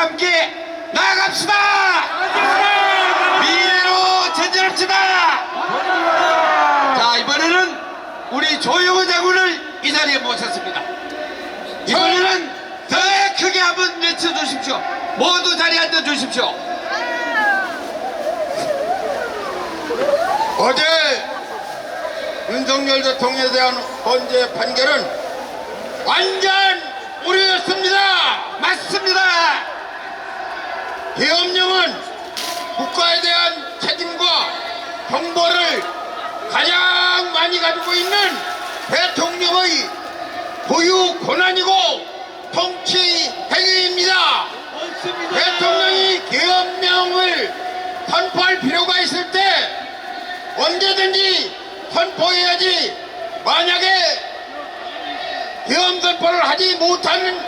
함께 나아갑시다. 미래로 전진합시다. 자, 이번에는 우리 조영호 장군을 이 자리에 모셨습니다. 이번에는 더 크게 한번 외쳐주십시오. 모두 자리에 앉아주십시오. 어제 윤석열 대통령에 대한 헌재 판결은 완전 오류였습니다. 맞습니다. 계엄령은 국가에 대한 책임과 정보를 가장 많이 가지고 있는 대통령의 고유 권한이고 통치 행위입니다. 대통령이 계엄령을 선포할 필요가 있을 때 언제든지 선포해야지, 만약에 계엄 선포를 하지 못하는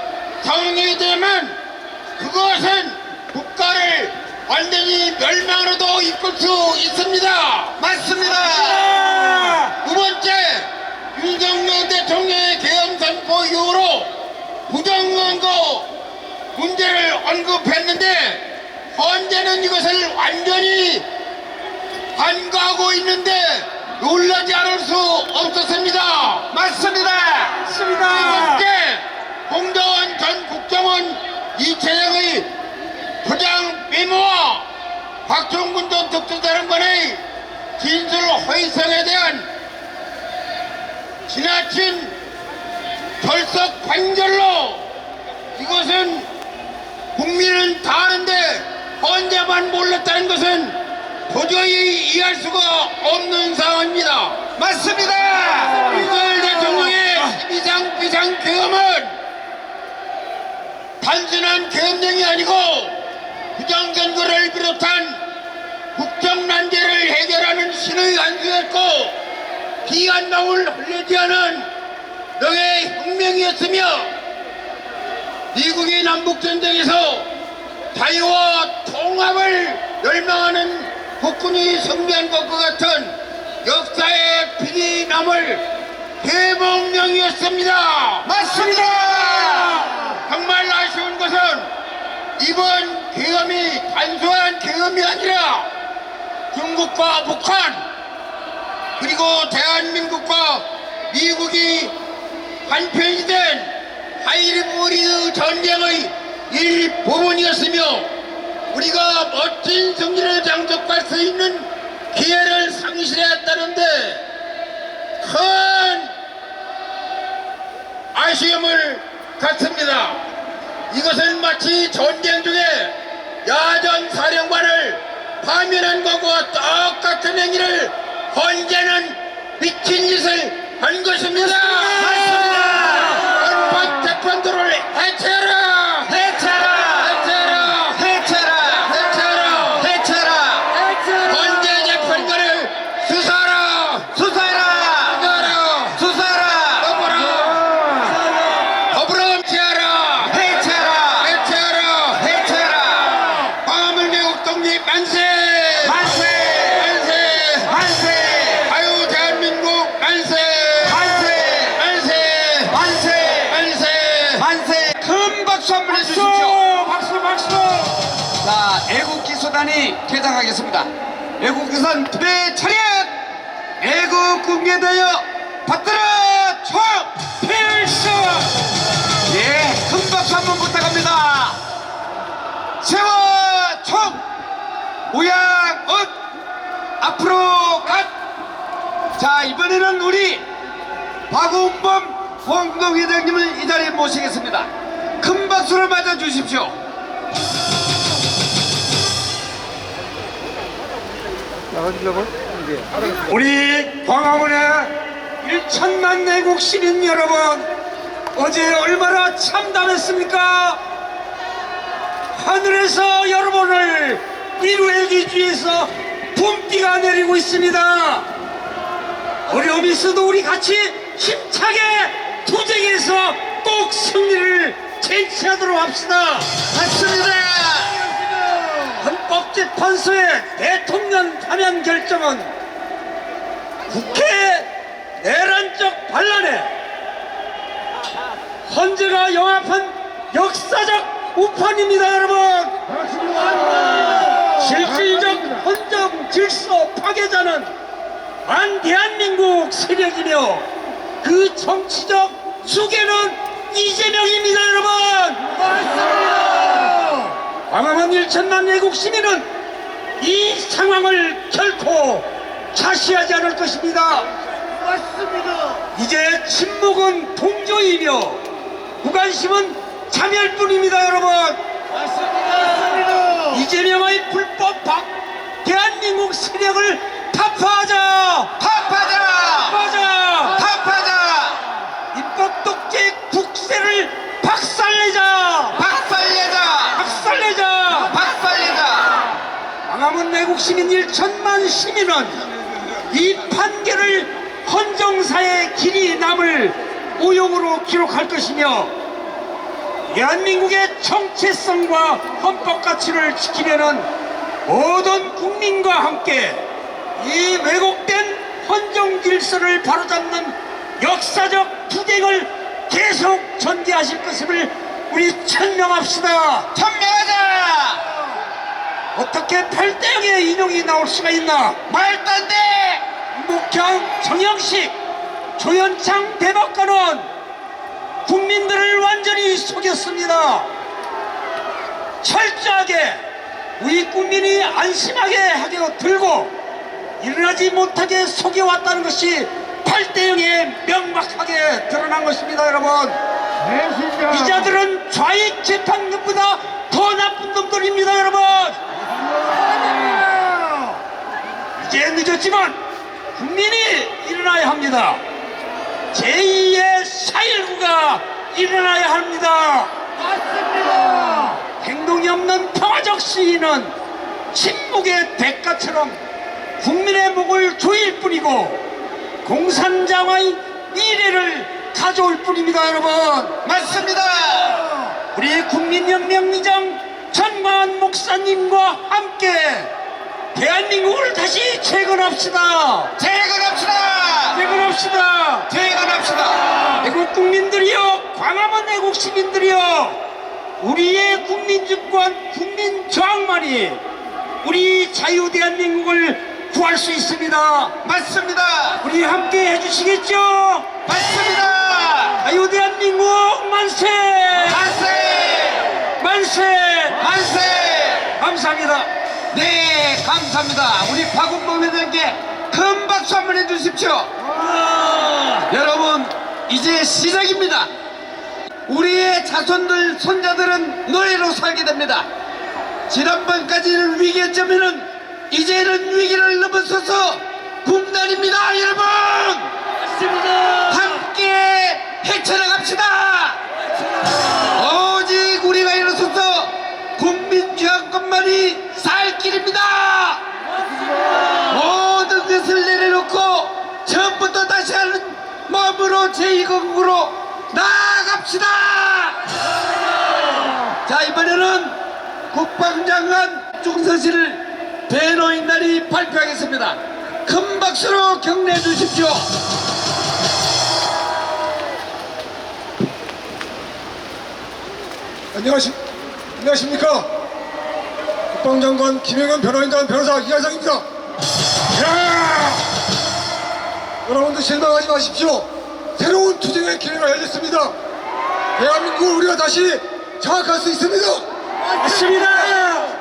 상황이 되면 그것은 국가를 완전히 멸망으로도 이끌 수 있습니다. 맞습니다. 두 번째, 윤석열 대통령의 계엄 선포 이후로 부정선거 문제를 언급했는데 헌재는 이것을 완전히 간과하고 있는데 놀라지 않을 수 없었습니다. 맞습니다. 세 번째, 홍정원 전 국정원 이채영의 부장 메모와 박종근 전 특수사령관의 진술 허위성에 대한 지나친 결석 판결로 이것은 국민은 다 아는데 헌재만 몰랐다는 것은 도저히 이해할 수가 없는 상황입니다. 맞습니다. 윤석열 대통령의 12장 비상계엄은 단순한 계엄령이 아니고 부정선거를 비롯한 국정난제를 해결하는 신의 한수였고 피 한 방울 흘리지 않은 명예 혁명이었으며 미국이 남북전쟁에서 자유와 통합을 멸망하는 국군이 승리한 것과 같은 역사의 빛이 남을 대목령이었습니다. 맞습니다. 정말 아쉬운 것은 이번 계엄이 단순한 계엄이 아니라 중국과 북한 그리고 대한민국과 미국이 한편이 된 하이브리드 전쟁의 일부분이었으며 우리가 멋진 승리를 장식할 수 있는 기회를 상실했다는데 큰 아쉬움을 갖습니다. 이것은 마치 전쟁 중에 야전 사령관을 파면한 것과 똑같은 행위를 헌재는 미친 짓을 한 것입니다. 헌법 재판도를 해체하라! 해체하라! 해체하라! 해체하라! 해체하라! 헌재 재판관을 수사하라! 수사해라! 수사해라! 더불어 해체하라! 해체하라! 해체하라! 해체하라! 광화문외국 동지 만세! 만세! 만세! 만세! 아유 대한민국 만세! 만세! 만세! 만세! 만세! 만세! 큰 박수 한 번 해주십시오. 박수! 자, 애국기수단이 퇴장하겠습니다. 애국기수단 부대 차렷! 애국국민에 대하여 받들어 총 필수! 예, 큰 박수 한 번 부탁합니다. 세워 총! 우양옷! 앞으로 갓! 자, 이번에는 우리 박운범 공동회장님을 이 자리에 모시겠습니다. 큰 박수를 맞아주십시오. 우리 광화문의 1천만 내국 시민 여러분, 어제 얼마나 참담했습니까? 하늘에서 여러분을 이루기 위해서 봄비가 내리고 있습니다. 어려움이 있어도 우리 같이 힘차게 투쟁해서 꼭 승리를 쟁취하도록 합시다. 맞습니다. 헌법재판소의 대통령 파면 결정은 국회 내란적 반란에 헌재가 영합한 역사적 우판입니다, 여러분. 실질적 헌정 질서 파괴자는 반대한민국 세력이며 그 정치적 수괴는 이재명입니다, 여러분. 광화문 1천만 외국 시민은 이 상황을 결코 차시하지 않을 것입니다. 이제 침묵은 동조이며 무관심은 자멸뿐입니다, 여러분. 이재명의 불법 대한민국 세력을 타파하자! 입법 독재 국세를 박살내자! 광화문 외국 시민 1천만 시민은 이 판결을 헌정사의 길이 남을 오용으로 기록할 것이며 대한민국의 정체성과 헌법 가치를 지키려는 모든 국민과 함께 이 왜곡된 헌정 질서를 바로잡는 역사적 투쟁을 계속 전개하실 것을 우리 천명합시다. 어떻게 8대0의 인용이 나올 수가 있나? 말도 안 돼! 목형 정영식 조현창 대법관은 국민들을 완전히 속였습니다. 철저하게 우리 국민이 안심하게 하게 들고 일어나지 못하게 속여왔다는 것이 8대0에 명확하게 드러난 것입니다, 여러분. 이 자들은 좌익 재판관보다 더 나쁜 놈들입니다, 여러분. 이제 늦었지만 국민이 일어나야 합니다. 제2의 4.19가 일어나야 합니다. 행동이 없는 평화적 시위는 침묵의 대가처럼 국민의 목을 조일 뿐이고 공산당의 미래를 가져올 뿐입니다, 여러분. 맞습니다! 우리 국민혁명위장 전광환 목사님과 함께 대한민국을 다시 재건합시다. 애국 국민들이여, 광화문 애국 시민들이여, 우리의 국민주권, 국민저항만이 우리 자유 대한민국을 구할 수 있습니다. 맞습니다! 우리 함께 해주시겠죠? 맞습니다! 자유 대한민국 만세! 만세! 감사합니다. 네, 감사합니다. 우리 박운봉 회장님께 큰 박수 한번 해주십시오. 여러분, 이제 시작입니다. 우리의 자손들, 손자들은 노예로 살게 됩니다. 지난번까지는 위기였자면은 이제는 위기를 넘어서서 붕단입니다, 여러분. 함께 헤쳐나갑시다. 오직 우리가 일어서서 국민주권만이 살 길입니다. 모든 것을 내려놓고 처음부터 다시 하는 마음으로 제2공국으로 나아갑시다. 자, 이번에는 국방장관 중서실을 대노인단이 발표하겠습니다. 큰 박수로 격려해 주십시오. 안녕하십니까. 국방장관 김영현 변호인단 변호사 이하성입니다. 여러분들 실망하지 마십시오. 새로운 투쟁의 기회가 열렸습니다. 대한민국을 우리가 다시 장악할 수 있습니다. 맞습니다.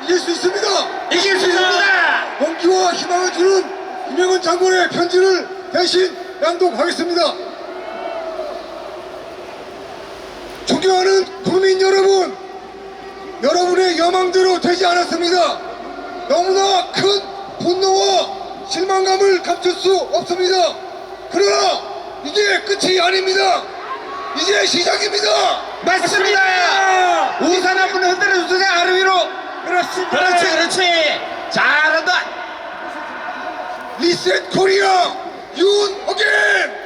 이길 수 있습니다. 이길 수 있습니다. 용기와 희망을 주는 김영현 장관의 편지를 대신 낭독하겠습니다. 존경하는 국민 여러분, 여러분의 여망대로 되지 않았습니다. 너무나 큰 분노와 실망감을 감출 수 없습니다. 그러나 이게 끝이 아닙니다. 이제 시작입니다. 맞습니다. 우산 한 번 흔들어 주세요. 아래 위로. 그렇습니다. 그렇지. 잘한다. 리셋 코리아 윤 어게인.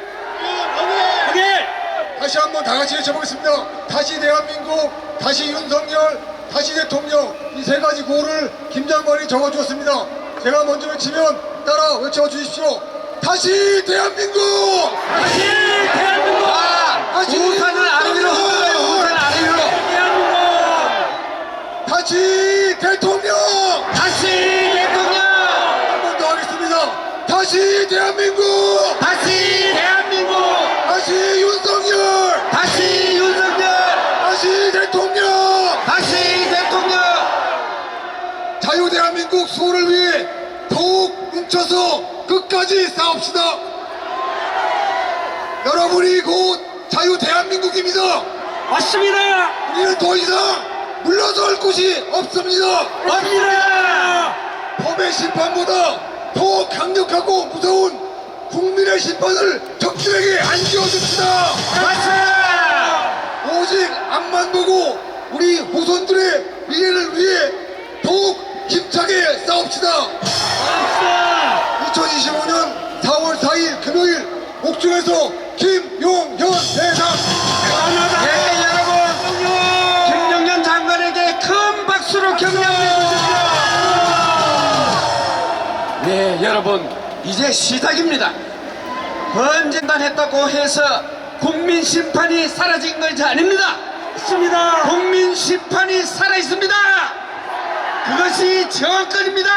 다시 한번 다 같이 외쳐보겠습니다. 다시 대한민국, 다시 윤석열, 다시 대통령, 이 세 가지 구호를 김 장관이 적어주었습니다. 제가 먼저 외치면 따라 외쳐주십시오. 다시 대한민국! 다시 대한민국! 다시 우산을 아래 위로 흔들어요. 우산 아래 위로. 대한민국! 대한민국! 다시 대한민국! 다시 윤석열! 다시 윤석열! 다시 대통령! 다시 대통령! 자유 대한민국 수호를 위해 더욱 뭉쳐서 끝까지 싸웁시다. 여러분이 곧 자유 대한민국입니다. 맞습니다. 우리는 더 이상 물러설 곳이 없습니다. 맞습니다. 법의 심판보다 더 강력하고 무서운 국민의 심판을 적들에게 안겨줍시다. 맞습니다! 오직 앞만 보고 우리 후손들의 미래를 위해 더욱 힘차게 싸웁시다. 2025년 4월 4일 금요일 옥중에서 김용현 대상. 네, 여러분! 김용현 장관에게 큰 박수로 격려해 주십시오! 네, 여러분, 이제 시작입니다. 헌재단했다고 해서 국민 심판이 사라진 것이 아닙니다. 맞습니다. 국민 심판이 살아있습니다. 그것이 정권입니다.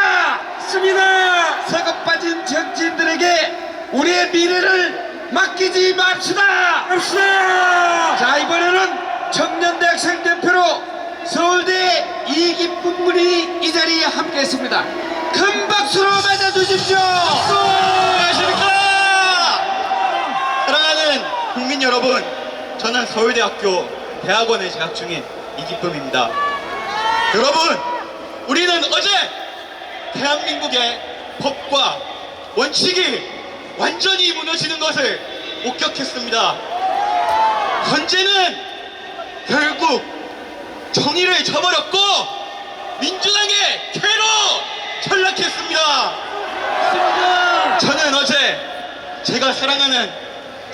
맞습니다. 서급 빠진 정치인들에게 우리의 미래를 맡기지 맙시다. 갑시다. 자, 이번에는 청년대학생 대표로 서울대 이기쁨 군이 이 자리에 함께했습니다. 큰 박수로 맞아주십시오. 안녕하십니까. 사랑하는 국민 여러분, 저는 서울대학교 대학원에 재학 중인 이기쁨입니다. 여러분, 우리는 어제 대한민국의 법과 원칙이 완전히 무너지는 것을 목격했습니다. 헌재는 결국 정의를 저버렸고 민주당의 쾌로 전락했습니다. 저는 어제 제가 사랑하는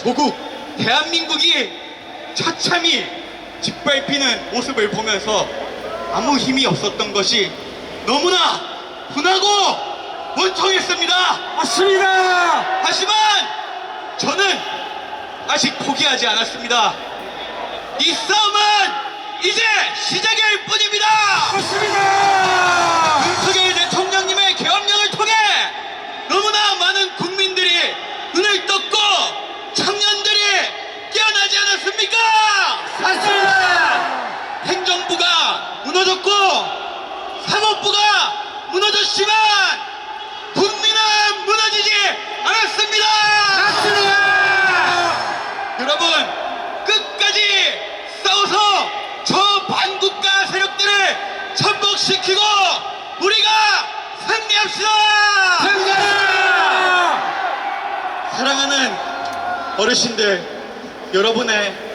조국 대한민국이 처참히 짓밟히는 모습을 보면서 아무 힘이 없었던 것이 너무나 분하고 원통했습니다. 맞습니다. 하지만 저는 아직 포기하지 않았습니다. 이 싸움은 이제 시작일 뿐입니다. 맞습니다. 윤석열 대통령님의 계엄령을 통해 너무나 많은 국민들이 눈을 떴고 청년들이 깨어나지 않았습니까? 맞습니다. 행정부가 무너졌고 사법부가 무너졌지만 국민은 무너지지 않았습니다. 맞습니다. 여러분, 끝까지 싸워서 저 반국가 세력들을 전복시키고 우리가 승리합시다. 승리합시다. 사랑하는 어르신들, 여러분께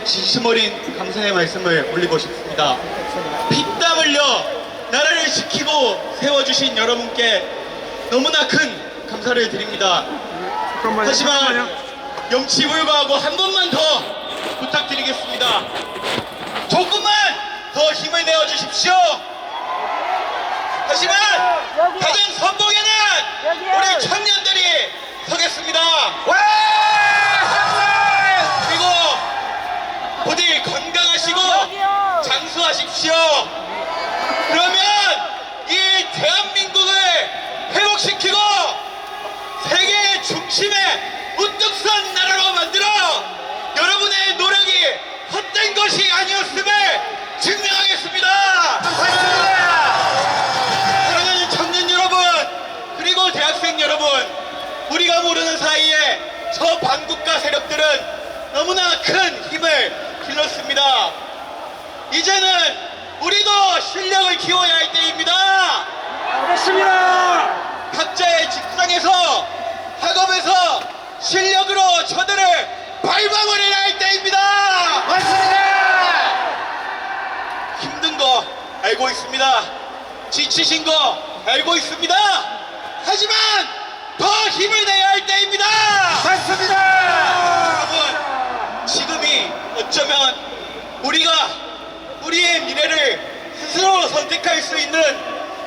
진심 어린 감사의 말씀을 올리고 싶습니다. 피땀 흘려 나라를 지키고 세워주신 여러분께 너무나 큰 감사를 드립니다. 하지만 염치불구하고 한 번만 더 부탁드리겠습니다. 조금만 더 힘을 내어 주십시오. 하지만 가장 선봉에는 우리 청년들이 서겠습니다. 그리고 부디 건강하시고 장수하십시오. 그러면 이 대한민국을 회복시키고 세계의 중심에 우뚝 선 나라로 만들어 여러분의 노력이 헛된 것이 아니었음을 증명하겠습니다. 사랑하는 청년 여러분, 그리고 대학생 여러분, 우리가 모르는 사이에 저 반국가 세력들은 너무나 큰 힘을 길렀습니다. 이제는 우리도 실력을 키워야 할 때입니다. 맞습니다. 각자의 직장에서 학업에서 실력으로 저들을 밟아버려야 할 때입니다. 맞습니다. 힘든 거 알고 있습니다. 지치신 거 알고 있습니다. 하지만 더 힘을 내야 할 때입니다. 맞습니다. 여러분, 지금이 어쩌면 우리가 우리의 미래를 스스로 선택할 수 있는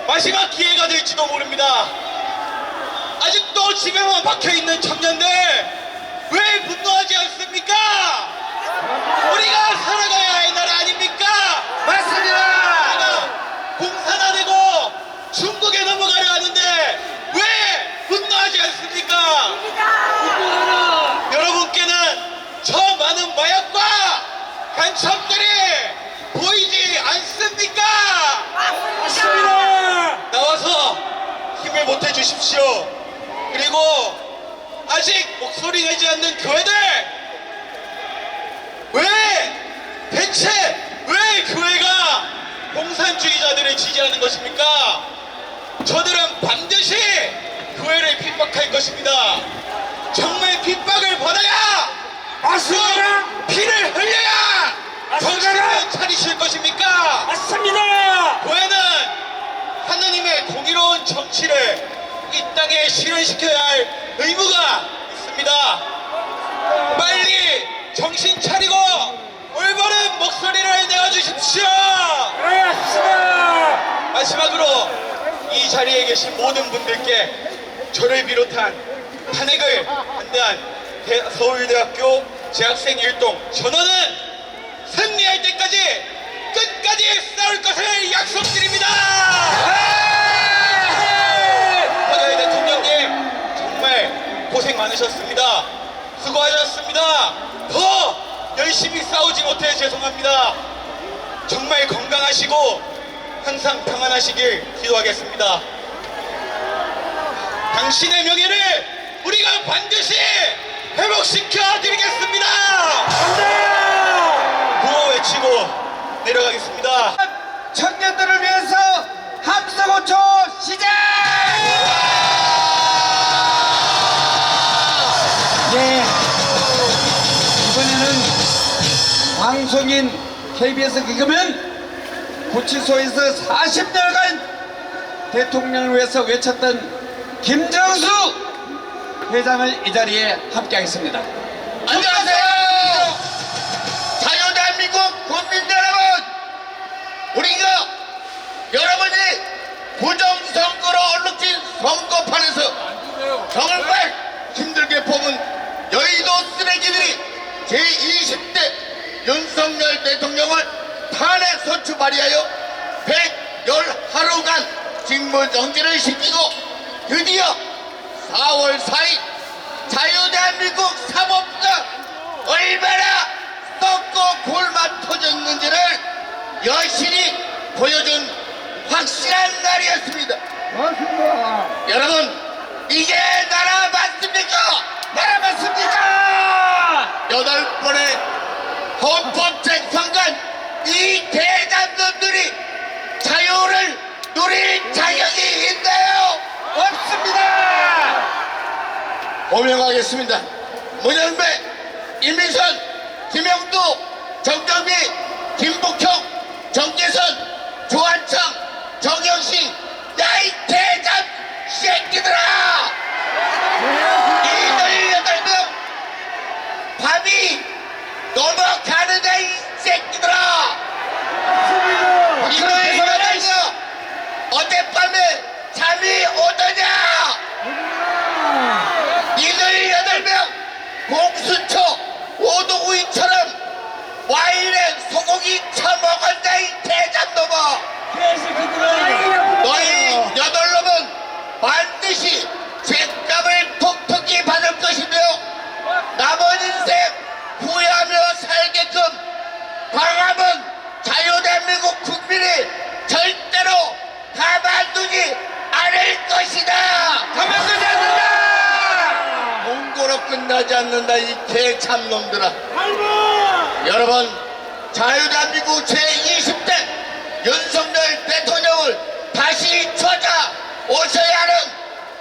마지막 기회가 될지도 모릅니다. 아직도 집에만 박혀있는 청년들 왜 분노하지 않습니까? 우리가 살아가야 할 나라 아닙니까? 맞습니다. 우리가 공산화되고 중국에 넘어가려 하는데 왜 많은 마약과 간첩들이 보이지 않습니까? 맞습니다. 나와서 힘을 보태 주십시오. 그리고 아직 목소리 내지 않는 교회들, 대체 왜 교회가 공산주의자들을 지지하는 것입니까? 저들은 반드시 교회를 핍박할 것입니다. 정말 핍박을 받아야, 맞습니다. 피를 흘려야 맞습니다. 정신을 차리실 것입니까? 맞습니다. 교회는 하나님의 공의로운 정치를 이 땅에 실현시켜야 할 의무가 있습니다. 빨리 정신 차리고 올바른 목소리를 내어주십시오. 그렇습니다. 마지막으로 이 자리에 계신 모든 분들께 저를 비롯한 탄핵을 반대한 서울대학교 재학생 일동 전원은 승리할 때까지 끝까지 싸울 것을 약속드립니다. 박근혜 대통령님 정말 고생 많으셨습니다. 수고하셨습니다. 더 열심히 싸우지 못해 죄송합니다. 정말 건강하시고 항상 평안하시길 기도하겠습니다. 당신의 명예를 우리가 반드시 회복시켜 드리겠습니다. 구호 외치고 내려가겠습니다. 청년들을 위해서 함성호초 시작! 예, 이번에는 방송인 KBS 개그맨 구치소에서 40년간 대통령을 위해서 외쳤던 김정수 회장을 이 자리에 함께하겠습니다. 안녕하세요. 자유대한민국 국민 여러분, 우리가 여러분이 부정선거로 얼룩진 선거판에서 정말 힘들게 뽑은 여의도 쓰레기들이 제20대 윤석열 대통령을 탄핵 소추 발의하여 110하루간 직무정지를 시키고 드디어 4월 4일 자유대한민국 사법부가 얼마나 썩고 골마 터졌는지를 여실히 보여준 확실한 날이었습니다. 맞습니다. 여러분, 이게 나라 맞습니까? 나라 맞습니까? 8번의 헌법재판관 이 대장놈들이 자유를 누릴 자격이 있나요? 없습니다. 호명하겠습니다. 문현배, 임미선, 김영두, 정경미, 김북형, 정재선, 조한창, 정영식, 야이 대장 새끼들아! 이들 8명 밤이 넘어가느냐 이 새끼들아! 이들 8명 어젯밤에 잠이 오더냐? 이들 8명 공수처 오도구이처럼 와인에 소고기 처먹었냐 이 대장놈아! 너희 8놈은 반드시 죄값을 톡톡히 받을 것이며 남은 인생 후회하며 살게끔 광화문 자유대한민국 국민이 절대로 가만두지 않을 것이다. 가만두지 않는다. 공고로 끝나지 않는다 이 개참놈들아. 여러분, 자유대한민국 제20대 윤석열 대통령을 다시 찾아오셔야 하는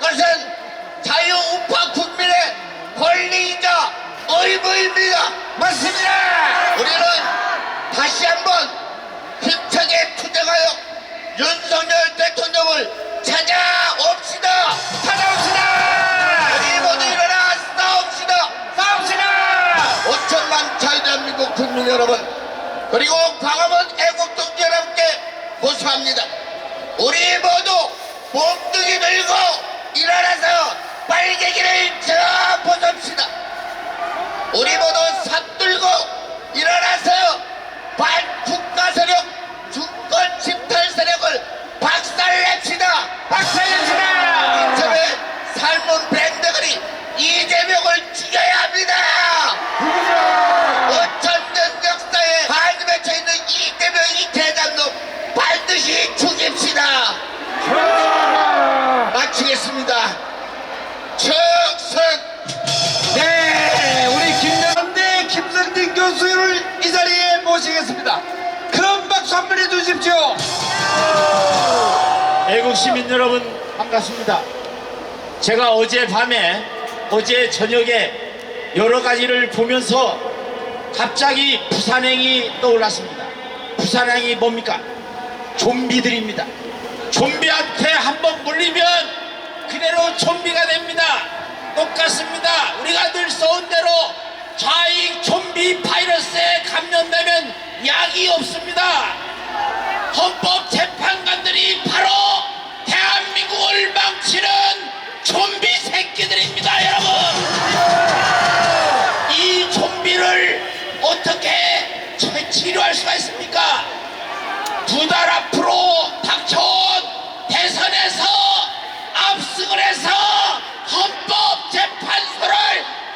것은 자유우파 국민의 권리이자 의무입니다. 맞습니다. 우리는 다시 한번 힘차게 투쟁하여 윤석열 대통령을 찾아옵시다. 찾아옵시다. 우리 모두 일어나 싸웁시다. 싸웁시다. 5천만 자유대한민국 국민 여러분, 그리고 광화문 애국동지 여러분께 호소합니다. 우리 모두 몸뚱이 들고 일어나서 빨갱이를 저 벗읍시다. 우리 모두 삽들고 일어나서 반국가 세력, 주권 침탈 세력을 박살냅시다. 박살냅시다. 인천의 삶은 밴드들이 이재명을 죽여야 합니다. 김성윤을 이 자리에 모시겠습니다. 큰 박수 한번 해주십시오. 애국 시민 여러분 반갑습니다. 제가 어제 저녁에 여러 가지를 보면서 갑자기 부산행이 떠올랐습니다. 부산행이 뭡니까? 좀비들입니다. 좀비한테 한번 물리면 그대로 좀비가 됩니다. 똑같습니다. 우리가 늘 써온 대로 좌익 좀비 바이러스에 감염되면 약이 없습니다. 헌법재판관들이 바로 대한민국을 망치는 좀비 새끼들입니다, 여러분. 이 좀비를 어떻게 치료할 수가 있습니까? 두 달 앞으로 닥쳐온 대선에서 압승을 해서 헌법재판소를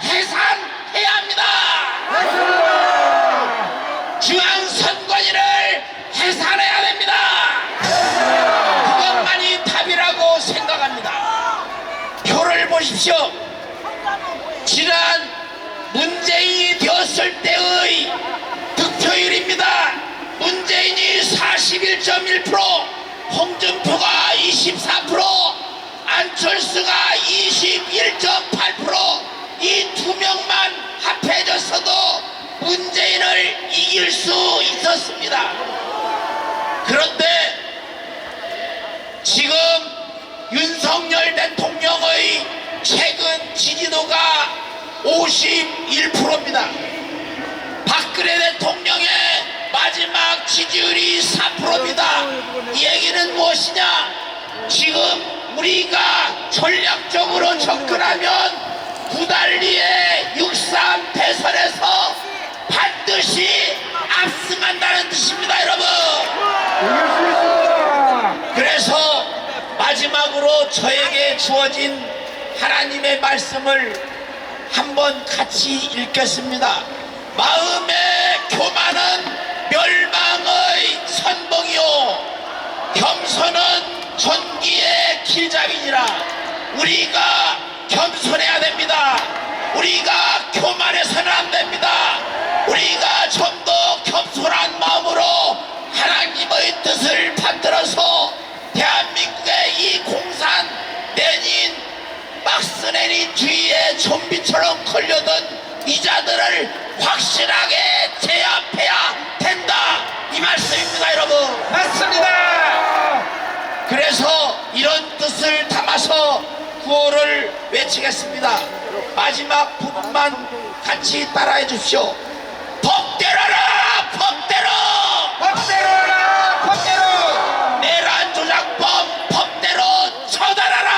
해산해야 합니다. 중앙선관위를 해산해야 됩니다. 그것만이 답이라고 생각합니다. 표를 보십시오. 지난 문재인이 되었을 때의 득표율입니다. 문재인이 41.1%, 홍준표가 24%, 안철수가 21.8%, 이 두 명만 합해졌어도 문재인을 이길 수 있었습니다. 그런데 지금 윤석열 대통령의 최근 지지도가 51%입니다. 박근혜 대통령의 마지막 지지율이 4%입니다. 이 얘기는 무엇이냐? 지금 우리가 전략적으로 접근하면 9달 뒤에 6.3 대선에서 반드시 압승한다는 뜻입니다, 여러분. 그래서 마지막으로 저에게 주어진 하나님의 말씀을 한번 같이 읽겠습니다. 마음의 교만은 멸망의 선봉이요 겸손은 전기의 길잡이니라. 우리가 겸손해야 됩니다. 우리가 교만해서는 안 됩니다. 우리가 좀 더 겸손한 마음으로 하나님의 뜻을 받들어서 대한민국의 이 공산 레닌 막스레닌 주의에 좀비처럼 걸려든 이자들을 확실하게 제압해야 된다, 이 말씀입니다, 여러분. 맞습니다. 그래서 이런 뜻을 담아서 구호를 외치겠습니다. 마지막 부분만 같이 따라해 주십시오. 법대로라, 법대로! 법대로라, 법대로! 내란 조작범 법대로 처단하라!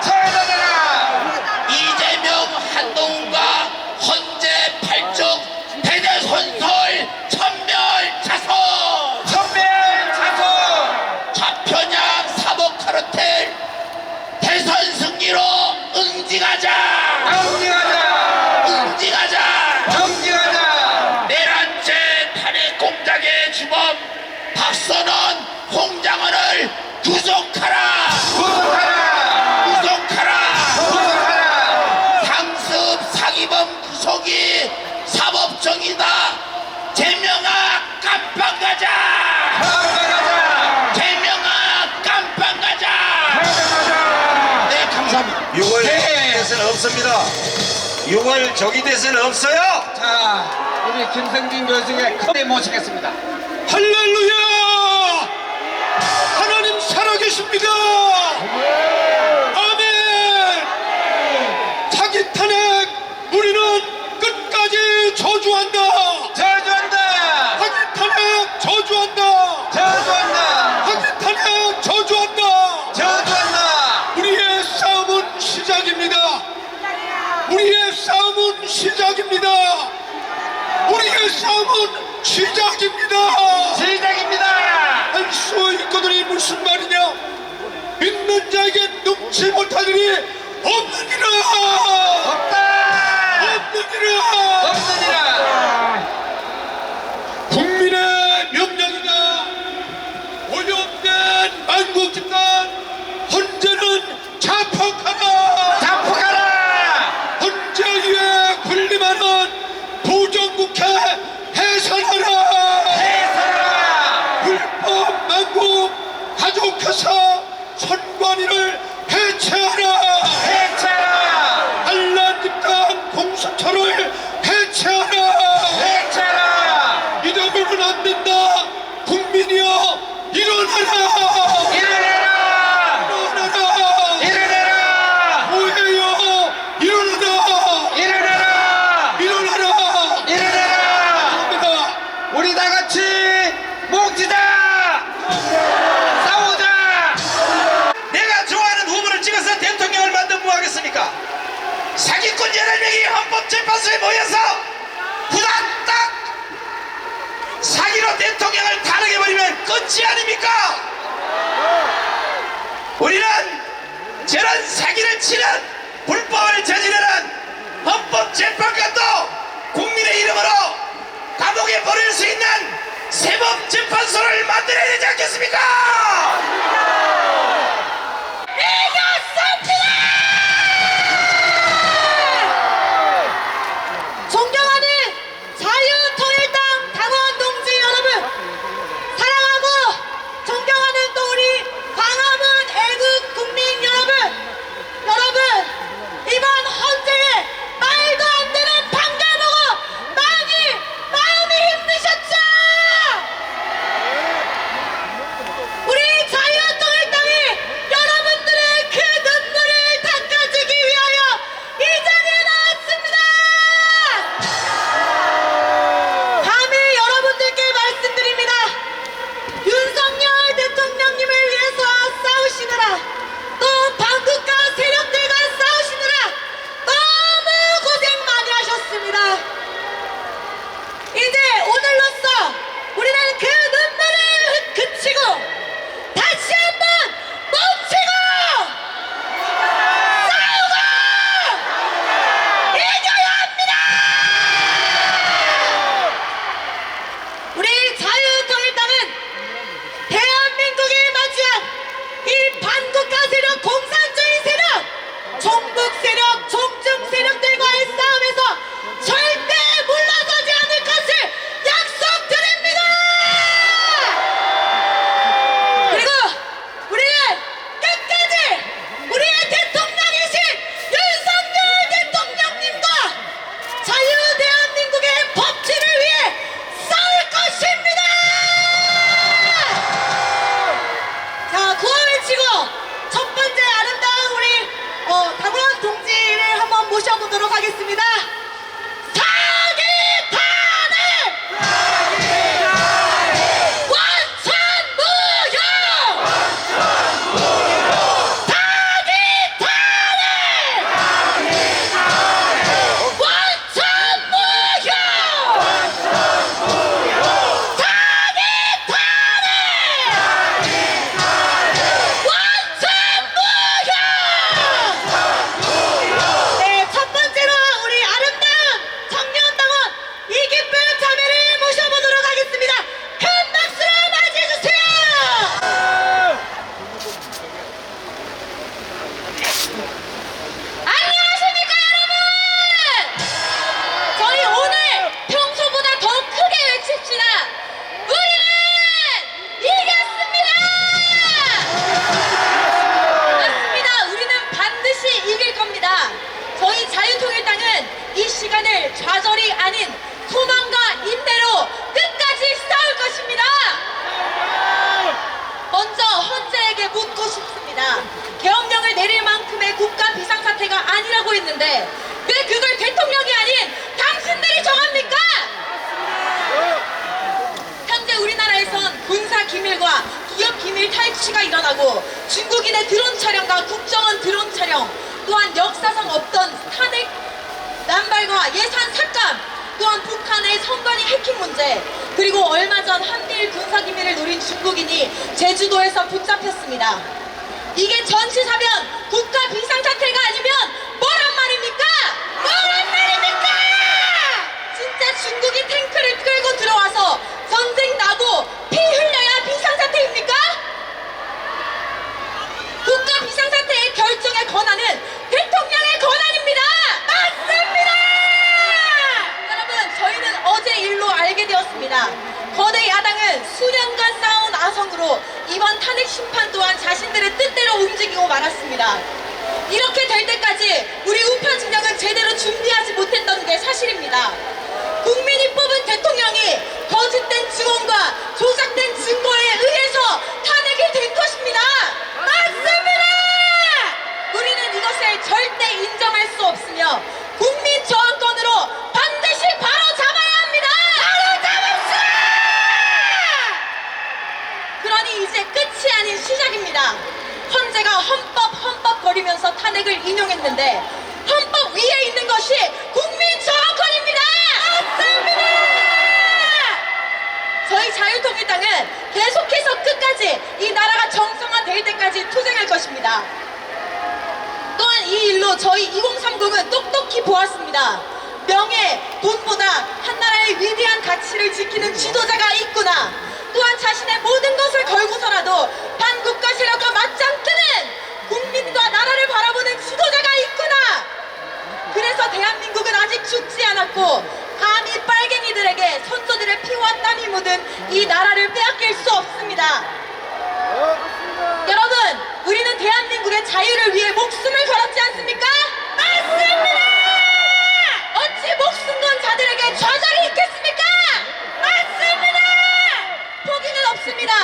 처단하라! 이재명, 한동훈과 헌재 팔쪽 대대손설 천멸자손! 천멸자손! 좌편향 사법카르텔 대선 승리로 응징하자! 응징하자! 응징하자! 응징하자! 내란죄 탄핵 공작의 주범 박선원, 홍장원을 구속하라! 구속하라! 구속하라! 구속하라! 상습 사기범 구속이 사법정의다. 제명아 깜빵 가자! 깜빡하자! 제명아 깜빵 가자! 깜빡하자! 네, 감사합니다. 6월 네. 대선 없습니다. 6월 조기 대선 없어요. 자, 우리 김성진 교수의 큰대 모시겠습니다. 할렐루야! 하나님 살아계십니다. 아멘. 사기 탄핵 우리는 끝까지 저주한다. 저주한다! 사기 탄핵 저주한다. 저주한다! 사기 탄핵 저주한다. 저주한다! 우리의 싸움은 시작입니다. 우리의 싸움은 시작입니다. 우리의 싸움은 시작입니다. 시작입니다! 할 수 있거든이 무슨 말이냐? 믿는 자에게 능치 못할 일이 없느니라. 없다! 없느니라. 없느니라! 국민의 명령이다. 오염된 만국집단 헌재는 자폭하라. 자폭하라! 헌재 위에 군림하는 부정국회 해산하라! 해산하라! 불법 만국 가족회사 선관위를 해체하라! 해체하라! 반란 집단 공수처를 해체하라! 해체하라! 이대로는 안 된다! 국민이여 일어나라! 일어나라! 일어나라! 일어나라! 뭐해요? 일어나라! 일어나라! 일어나라! 일어나라! 합니다. 우리 다 같이 뭉치자! 싸우자! 내가 좋아하는 후보를 찍어서 대통령을 만들면 뭐하겠습니까? 사기꾼 11명이 헌법재판소에 모여서 후다닥 사기로 대통령을 탄핵해버리면 끝이 아닙니까? 우리는 저런 사기를 치는 불법을 저지르는 헌법재판관도 국민의 이름으로 감옥에 보낼 수 있는 세법재판소를 만들어야 되지 않겠습니까? 존경하는 자유통일당 당원 동지 여러분, 사랑하고 존경하는 또 우리 광화문 애국 국민 여러분, 이번 헌재에 말도 안 되는 판결 보고 많이 마음이 힘드셨죠? 우리 자유통일당이 여러분들의 그 눈물을 닦아주기 위하여 이 자리에 나왔습니다. 감히 여러분들께 말씀드립니다. 윤석열 대통령님을 위해서 싸우시느라, 또 반국가 세력들과 싸우시느라 너무 고생 많이 하셨습니다. 이제 오늘로써 우리는 그 눈물을 그치고 다시 한번 멈추고 싸우고 이겨야 합니다. 우리 자유통일당은 대한민국이 맞이한 이 반국가 세력, 공산주의 세력, 종북 세력, 종중 세력들과의 싸움에서 절대 물러서지 않을 것을 약속드립니다. 그리고 우리는 끝까지 우리의 대통령이신 윤석열 대통령님과 자유 대한민국의 법치를 위해 싸울 것입니다. 자, 구호 외치고 첫 번째 아름다운 우리 당원 동지를 한번 모셔보도록 하겠습니다. 사기 탄핵! 원천 무효! 사기 탄핵! 원천 무효! 사기 탄핵! 원천 무효! 네, 첫 번째로 우리 아름다운 청년당원 이기표 자매를 모셔보도록 하겠습니다. 큰 박수로 맞이해주세요. 안녕하십니까 여러분! 저희 오늘 평소보다 더 크게 외칩시다. 우리는 이겼습니다! 맞습니다. 우리는 반드시 이길 겁니다. 저희 자유통일당은 이 시간을 좌절이 아닌 소망과 인내로 끝까지 싸울 것입니다. 먼저 헌재에게 묻고 싶습니다. 계엄령을 내릴 만큼의 국가 비상사태가 아니라고 했는데 왜 그걸 대통령이 아닌 당신들이 정합니까? 현재 우리나라에선 군사 기밀과 기업 기밀 탈취가 일어나고 중국인의 드론 촬영과 국정원 드론 촬영, 또한 역사상 없던 탄핵 남발과 예산 삭감, 또한 북한의 선관위 해킹 문제, 그리고 얼마 전 한미일 군사기밀을 노린 중국인이 제주도에서 붙잡혔습니다. 이게 전시사변 국가 비상사태가 아니면 뭐란 말입니까? 뭐란 말입니까? 진짜 중국이 탱크를 끌고 들어와서 전쟁 나고 피 흘려야 비상사태입니까? 국가 비상사태의 결정의 권한은 대통령의 권한입니다. 맞습니다. 여러분, 저희는 어제 일로 알게 되었습니다. 말았습니다. 거대 야당은 수년간 쌓아온 아성으로 이번 탄핵 심판 또한 자신들의 뜻대로 움직이고 말았습니다. 이렇게 될 때까지 우리 우파 진영은 제대로 준비하지 못했던 게 사실입니다. 국민이 뽑은 대통령이 거짓된 증언과 조작된 증거에 의해서 탄핵이 된 것입니다. 맞습니다! 우리는 이것을 절대 인정할 수 없으며 국민 저항권으로 반드시 바로 잡아야 합니다. 바로 잡읍시다! 그러니 이제 끝이 아닌 시작입니다. 헌재가 헌법거리면서 탄핵을 인용했는데 헌법 위에 있는 것이 국민 저항권입니다. 맞습니다! 저희 자유통일당은 계속해서 끝까지 이 나라가 정상화될 때까지 투쟁할 것입니다. 또한 이 일로 저희 2030은 똑똑히 보았습니다. 명예, 돈보다 한나라의 위대한 가치를 지키는 지도자가 있구나. 또한 자신의 모든 것을 걸고서라도 반국가 세력과 맞짱 뜨는 국민과 나라를 바라보는 지도자가 있구나. 그래서 대한민국은 아직 죽지 않았고 감히 빨갱이들에게 선조들의 피와 땀이 묻은 이 나라를 빼앗길 수 없습니다. 여러분, 우리는 대한민국의 자유를 위해 목숨을 걸었지 않습니까? 맞습니다! 어찌 목숨 건 자들에게 좌절이 있겠습니까? 맞습니다! 포기는 없습니다.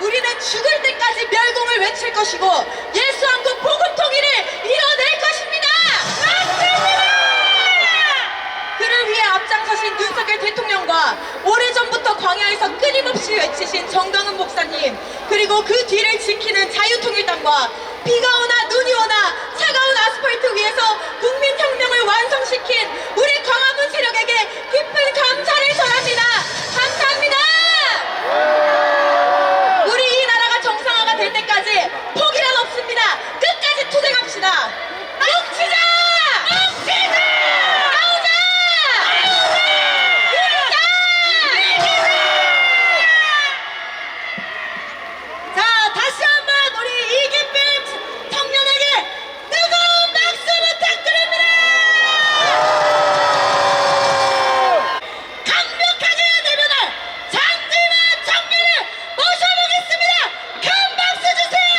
우리는 죽을 때까지 멸공을 외칠 것이고 예수한국 복음 통일을 이뤄낼 것입니다. 맞습니다! 그를 위해 앞장서신 윤석열 대통령과 오래전부터 광야에서 끊임없이 외치신 정강훈 목사님, 그리고 그 뒤를 지키는 자유통일당과 비가 오나 눈이 오나 차가운 아스팔트 위에서 국민혁명을 완성시킨 우리 광화문 세력에게 깊은 감사를 전합니다. 감사합니다. 우리 이 나라가 정상화가 될 때까지 포기란 없습니다. 끝까지 투쟁합시다. 뭉치자! 뭉치자! 싸우자! 자, 다시 한번 우리 이기필 청년에게 뜨거운 박수 부탁드립니다. 강력하게 대변할 장지만 청년을 모셔보겠습니다. 큰 박수 주세요.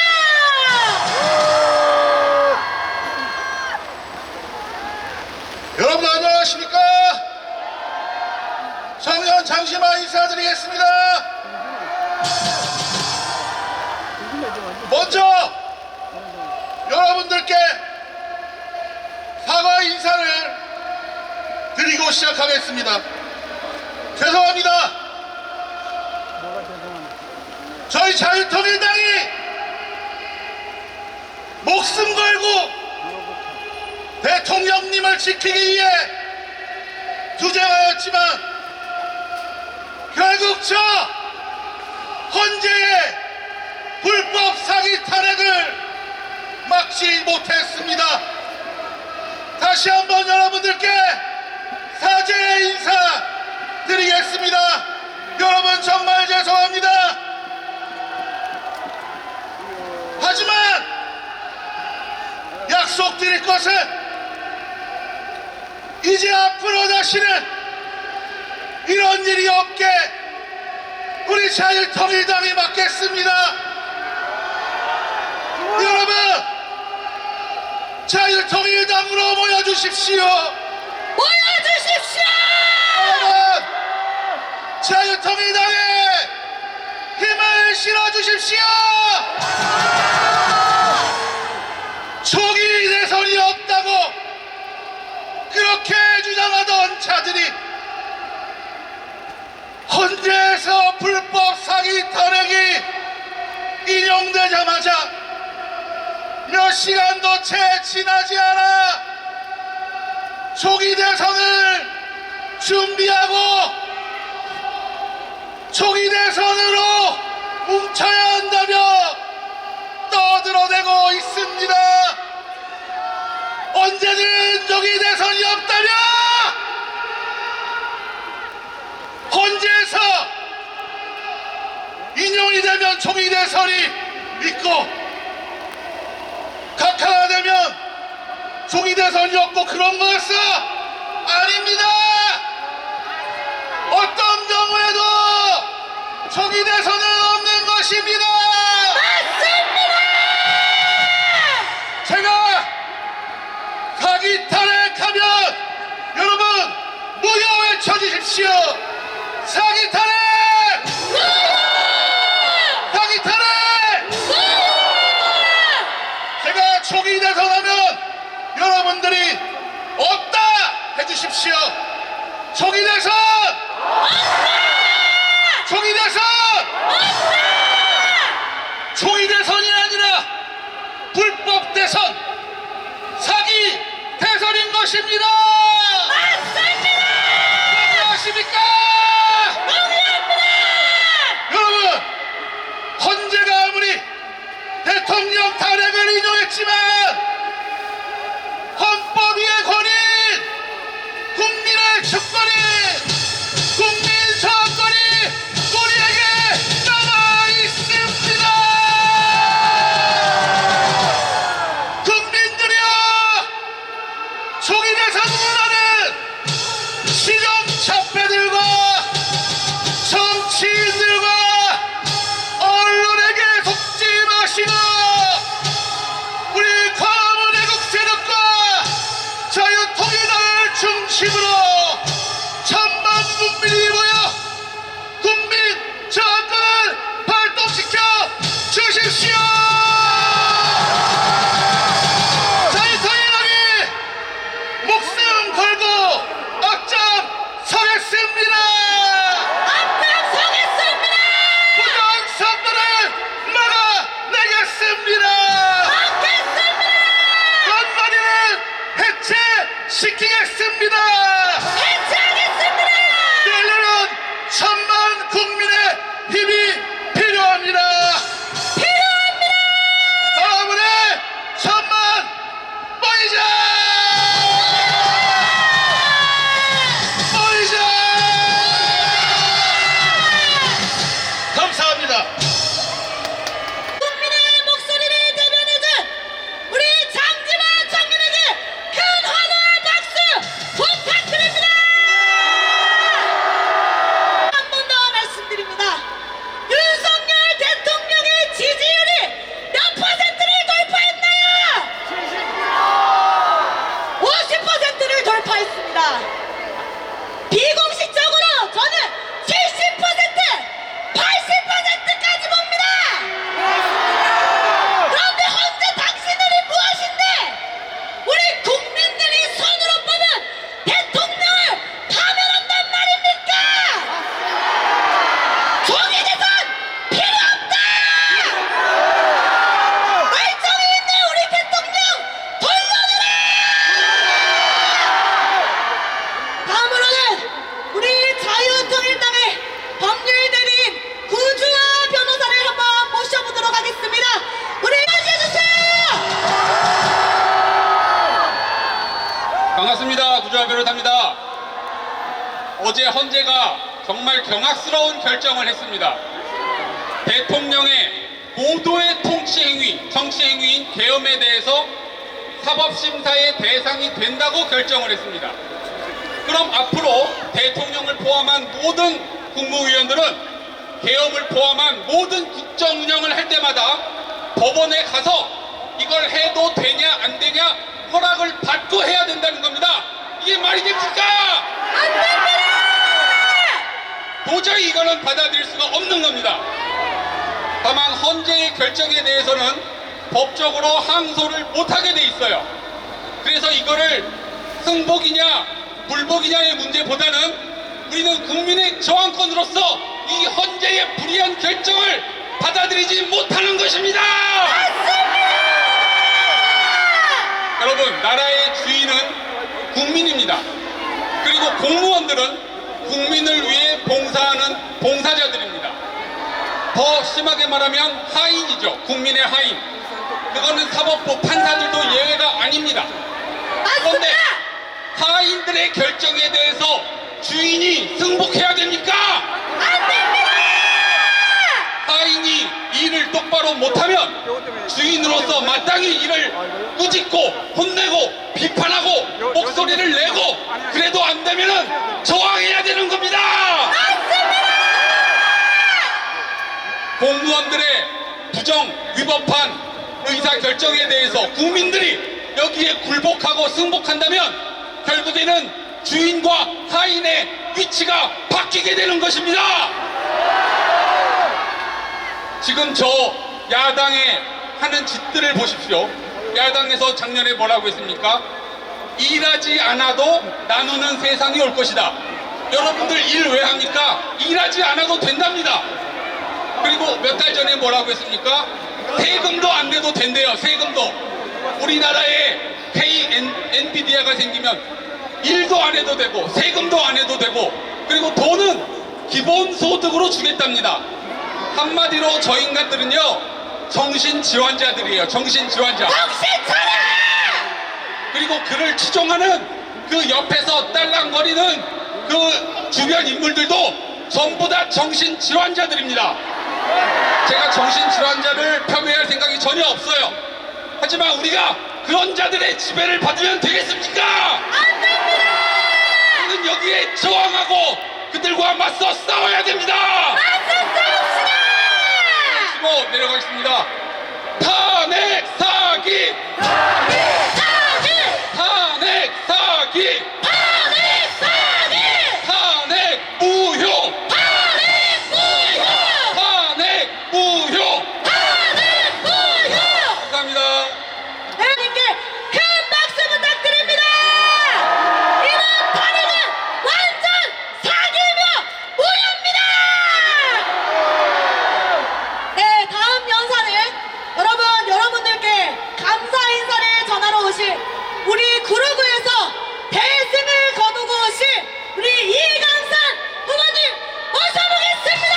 여러분 안녕하십니까? 청년 장시만 인사드리겠습니다. 먼저 여러분들께 사과 인사를 드리고 시작하겠습니다. 죄송합니다. 저희 자유통일당이 목숨 걸고 대통령님을 지키기 위해 투쟁하였지만 결국 저 헌재의 불법 사기 탄핵을 막지 못했습니다. 다시 한번 여러분들께 사죄의 인사 드리겠습니다. 여러분 정말 죄송합니다. 하지만 약속드릴 것은 이제 앞으로 다시는 이런 일이 없게 우리 자유통일당이 막겠습니다. 여러분 자유통일당으로 모여주십시오. 모여주십시오. 여러분 자유통일당에 힘을 실어주십시오. 초기 대선이 없다고 그렇게 주장하던 자들이 헌재에서 불법 사기 탄핵이 인용되자마자 몇 시간도 채 지나지 않아 초기 대선을 준비하고 초기 대선으로 뭉쳐야 한다며 떠들어대고 있습니다. 언제든 초기 대선이 없다며 헌재에서 인용이 되면 초기 대선이 있고 각하되면 초기 대선이 없고 그런 것은 아닙니다. 어떤 경우에도 총이 대선! 총이 대선! 총이 대선이 아니라 불법 대선, 사기 대선인 것입니다. 동의하십니까? 여러분, 헌재가 아무리 대통령 탄핵을 인용했지만 헌법 위의 권위, 국민의 주권이, 국민 저항권이 우리에게 남아 있습니다. 국민들이여, 총이 대선보다는 시정차패들과 정치인들과 언론에게 속지 마시고 우리 광화문 애국 세력과 자유통일당을 중심으로 천만 국민이 모여 국민 저항권을 발동시켜 주십시오. 자유통일당이 목숨 걸고 앞장서겠습니다. 부정선거를 막아내겠습니다. 건너리를 해체시키겠습니다. 내년은 천만 국민의 힘이 필요합니다. 마음으로 천만 모이자! 모이자! 감사합니다. 국민의 목소리를 대변해준 우리 장지만 청년에게 큰 환호와 박수 부탁드립니다. 한 번 더 말씀드립니다. 윤석열 대통령의 지지율이 몇 퍼센트를 돌파했나요? 50%를 돌파했습니다. 비공식적으로 저는 70%, 80%까지 봅니다. 그런데 현재 당신들이 무엇인데 우리 국민들이 손으로 뽑은 대통령을 파면한단 말입니까? 총이 대선 필요 없다! 멀쩡히 있는 우리 대통령 돌려내라! 다음으로는 우리 자유통일당의 법률대리인 구주아 변호사를 한번 모셔보도록 하겠습니다. 우리 맞이해주세요! 반갑습니다. 구주환 변호사입니다. 어제 헌재가 정말 경악스러운 결정을 했습니다. 대통령의 고도의 통치행위, 정치행위인 계엄에 대해서 사법심사의 대상이 된다고 결정을 했습니다. 그럼 앞으로 대통령을 포함한 모든 국무위원들은 계엄을 포함한 모든 국정 운영을 할 때마다 법원에 가서 이걸 해도 되냐 안 되냐 허락을 받고 해야 된다는 겁니다. 이게 말이 됩니까? 안 됩니다! 도저히 이거는 받아들일 수가 없는 겁니다. 다만 헌재의 결정에 대해서는 법적으로 항소를 못하게 돼 있어요. 그래서 이거를 승복이냐 불복이냐의 문제보다는 우리는 국민의 저항권으로서 이 헌재의 불이한 결정을 받아들이지 못하는 것입니다. 여러분, 나라의 주인은 국민입니다. 그리고 공무원들은 국민을 위해 봉사하는 봉사자들입니다. 더 심하게 말하면 하인이죠. 국민의 하인. 그거는 사법부 판사들도 예외가 아닙니다. 그런데 하인들의 결정에 대해서 주인이 승복해야 됩니까? 안 됩니다! 하인이 일을 똑바로 못하면 주인으로서 마땅히 이를 꾸짖고 혼내고 비판하고 목소리를 내고 그래도 안 되면은 저항해야 되는 겁니다. 공무원들의 부정 위법한 의사 결정에 대해서 국민들이 여기에 굴복하고 승복한다면 결국에는 주인과 하인의 위치가 바뀌게 되는 것입니다. 지금 저 야당의 하는 짓들을 보십시오. 야당에서 작년에 뭐라고 했습니까? 일하지 않아도 나누는 세상이 올 것이다. 여러분들 일 왜 합니까? 일하지 않아도 된답니다. 그리고 몇 달 전에 뭐라고 했습니까? 세금도 안 내도 된대요. 세금도. 우리나라에 엔비디아가 생기면 일도 안 해도 되고 세금도 안 해도 되고 그리고 돈은 기본소득으로 주겠답니다. 한마디로 저 인간들은요 정신질환자들이에요. 정신질환자. 그리고 그를 추종하는 그 옆에서 딸랑거리는 그 주변 인물들도 전부 다 정신질환자들입니다. 제가 정신질환자를 폄훼할 생각이 전혀 없어요. 하지만 우리가 그런 자들의 지배를 받으면 되겠습니까? 안 됩니다! 우리는 여기에 저항하고 그들과 맞서 싸워야 됩니다! 맞서 싸웁시다! 치고 내려가겠습니다. 탄핵 사기! 탄핵 사기! 탄핵 사기! 탄핵 사기! 탄핵 무효! 탄핵 무효! 탄핵 무효! 탄핵 무효! 감사합니다. 대표님께 큰 박수 부탁드립니다. 이번 탄핵은 완전 사기이며 무효입니다. 네, 다음 연사는 여러분들께 감사 인사를 전하러 오실 우리 구로구에서 대승을 거두고 오실 우리 이강산 후보님 모셔보겠습니다.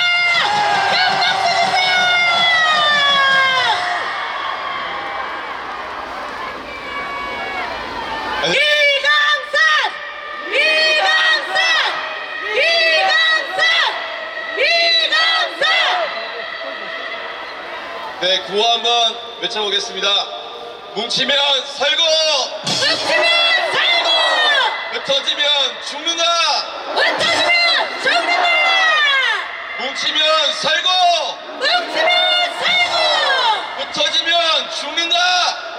큰 박수 주세요. 이강산! 이강산! 이강산! 이강산! 네, 구호 한번 외쳐보겠습니다. 뭉치면 살고, 뭉치면 살고! 흩어지면 죽는다. 흩어지면 죽는다! 뭉치면 살고, 뭉치면 살고! 흩어지면 죽는다.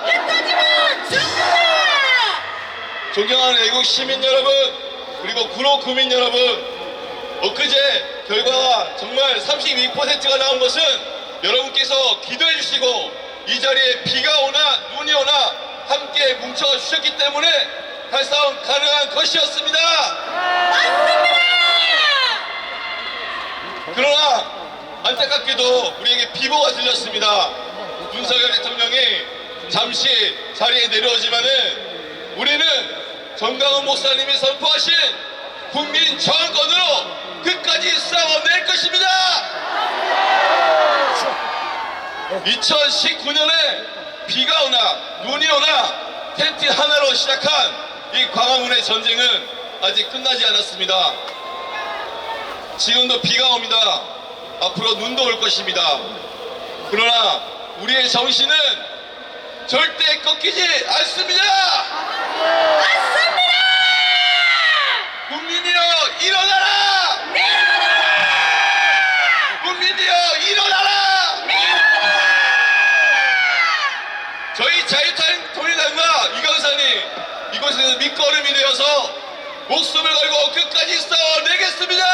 흩어지면 죽는다! 존경하는 애국 시민 여러분, 그리고 구로 구민 여러분, 엊그제 결과가 정말 32%가 나온 것은 여러분께서 기도해 주시고 이 자리에 비가 오나 눈이 오나 함께 뭉쳐 주셨기 때문에 달성 가능한 것이었습니다. 맞습니다! 그러나 안타깝게도 우리에게 비보가 들렸습니다. 윤석열 대통령이 잠시 자리에 내려오지만은 우리는 정강훈 목사님이 선포하신 국민 저항권으로 끝까지 싸워낼 것입니다. 2019년에 비가 오나 눈이 오나 텐트 하나로 시작한 이 광화문의 전쟁은 아직 끝나지 않았습니다. 지금도 비가 옵니다. 앞으로 눈도 올 것입니다. 그러나 우리의 정신은 절대 꺾이지 않습니다. 맞습니다! 국민이여 일어나라! 국민이여 일어나라! 저희 자유통일당과 이강산이 이곳에서 밑거름이 되어서 목숨을 걸고 끝까지 싸워내겠습니다.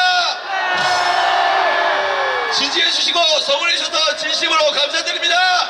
지지해 주시고 성원해 주셔서 진심으로 감사드립니다.